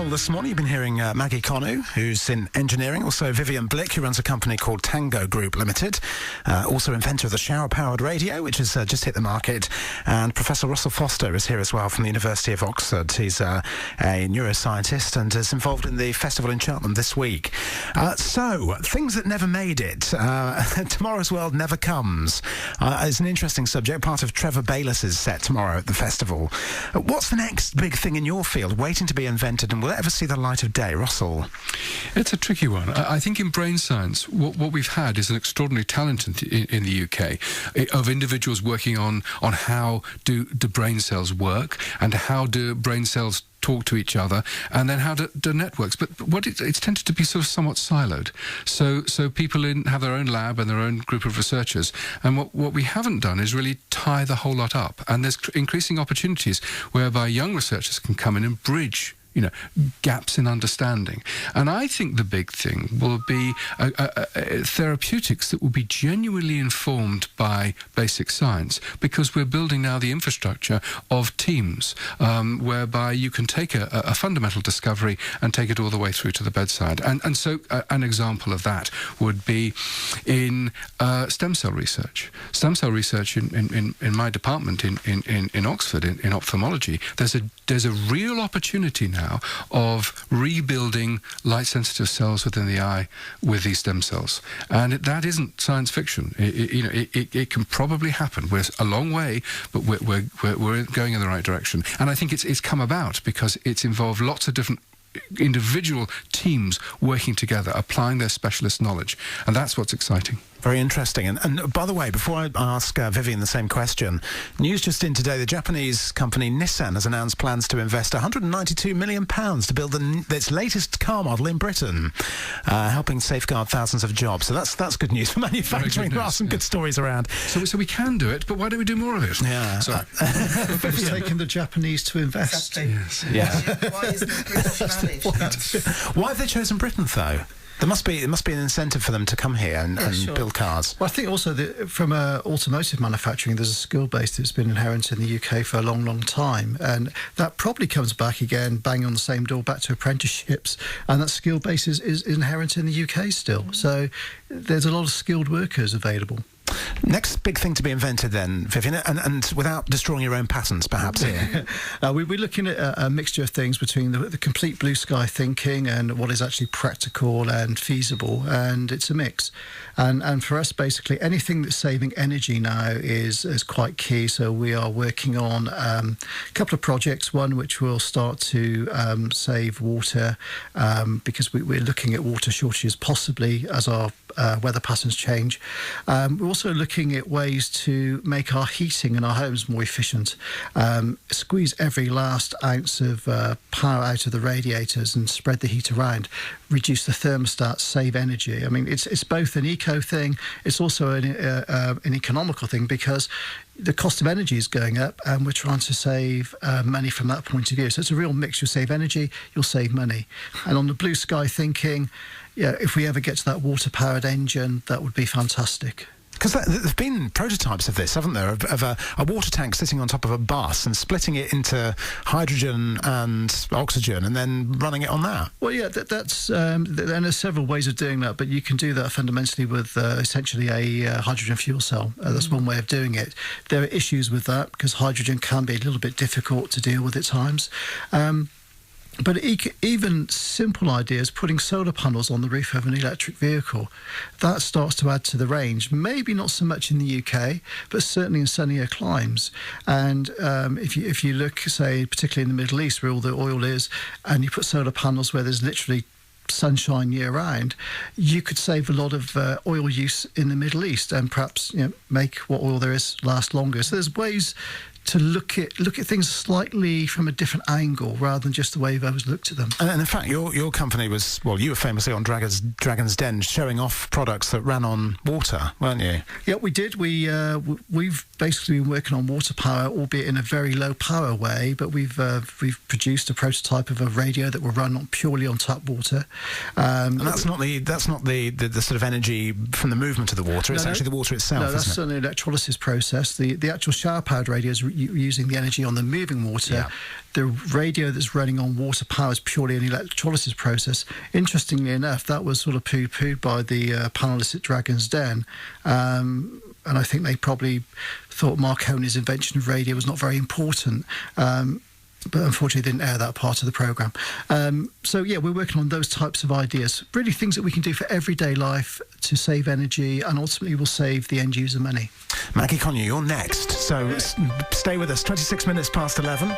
panel this morning, you've been hearing Maggie Connu, who's in engineering, also Vivian Blick, who runs a company called Tango Group Limited, also inventor of the shower-powered radio, which has just hit the market, and Professor Russell Foster is here as well from the University of Oxford. He's a neuroscientist and is involved in the festival in Cheltenham this week. So, things that never made it. Tomorrow's World Never Comes. It's an interesting subject, part of Trevor Baylis's set tomorrow at the festival. What's the next big thing in your field waiting to be invented, and will it ever see the light of day? Russell? It's a tricky one. I think in brain science, what we've had is an extraordinary talent in the UK of individuals working on how do brain cells work and how do brain cells talk to each other, and then how do networks. But it's tended to be sort of somewhat siloed. So people have their own lab and their own group of researchers. And what we haven't done is really tie the whole lot up. And there's increasing opportunities whereby young researchers can come in and bridge gaps in understanding. And I think the big thing will be therapeutics that will be genuinely informed by basic science, because we're building now the infrastructure of teams whereby you can take a fundamental discovery and take it all the way through to the bedside. And so an example of that would be in stem cell research. Stem cell research in my department in Oxford, in ophthalmology, there's a real opportunity now of rebuilding light-sensitive cells within the eye with these stem cells. And that isn't science fiction. It can probably happen. We're a long way, but we're going in the right direction. And I think it's come about because it's involved lots of different individual teams working together, applying their specialist knowledge. And that's what's exciting. Very interesting. And by the way, before I ask Vivian the same question, news just in today, the Japanese company Nissan has announced plans to invest £192 million to build its latest car model in Britain, helping safeguard thousands of jobs. So that's good news for manufacturing. There are some good stories around. So we can do it, but why don't we do more of it? Yeah. It's taken the Japanese to invest. Yes. Yeah. Why isn't the British managed? Why have they chosen Britain, though? There must be an incentive for them to come here and build cars. Well, I think also from automotive manufacturing, there's a skill base that's been inherent in the UK for a long, long time, and that probably comes back again, banging on the same door, back to apprenticeships, and that skill base is inherent in the UK still. So there's a lot of skilled workers available. Next big thing to be invented then, Vivian, and without destroying your own patents, perhaps, here. We're looking at a mixture of things between the complete blue sky thinking and what is actually practical and feasible, and it's a mix. And for us, basically, anything that's saving energy now is quite key. So we are working on a couple of projects, one which will start to save water, because we're looking at water shortages possibly as our weather patterns change. We're also looking at ways to make our heating in our homes more efficient, squeeze every last ounce of power out of the radiators and spread the heat around, reduce the thermostat, save energy. I mean, it's both an eco thing, it's also an economical thing, because the cost of energy is going up and we're trying to save money from that point of view. So it's a real mix. You'll save energy, you'll save money. And on the blue sky thinking, if we ever get to that water-powered engine, that would be fantastic. Because there have been prototypes of this, haven't there, of a water tank sitting on top of a bus and splitting it into hydrogen and oxygen and then running it on that. Well, yeah, that's and there's several ways of doing that, but you can do that fundamentally with essentially a hydrogen fuel cell. That's one way of doing it. There are issues with that because hydrogen can be a little bit difficult to deal with at times. But even simple ideas, putting solar panels on the roof of an electric vehicle, that starts to add to the range. Maybe not so much in the UK, but certainly in sunnier climes. And if you look, say, particularly in the Middle East, where all the oil is, and you put solar panels where there's literally sunshine year round, you could save a lot of oil use in the Middle East and perhaps make what oil there is last longer. So there's ways to look at things slightly from a different angle rather than just the way you've always looked at them. And in fact, your company was, well, you were famously on Dragon's Den showing off products that ran on water, weren't you? Yeah, we did. We've basically been working on water power, albeit in a very low power way, but we've produced a prototype of a radio that will run purely on tap water. And that's not the sort of energy from the movement of the water. It's actually the water itself. No, that's isn't it? an electrolysis process. The actual shower-powered radio is using the energy on the moving water. Yeah. The radio that's running on water power is purely an electrolysis process. Interestingly enough, that was sort of poo-pooed by the panellists at Dragon's Den. And I think they probably thought Marconi's invention of radio was not very important. But unfortunately didn't air that part of the programme. So, yeah, we're working on those types of ideas. Really things that we can do for everyday life to save energy and ultimately will save the end user money. Maggie Connew, you're next. So stay with us. 26 minutes past 11.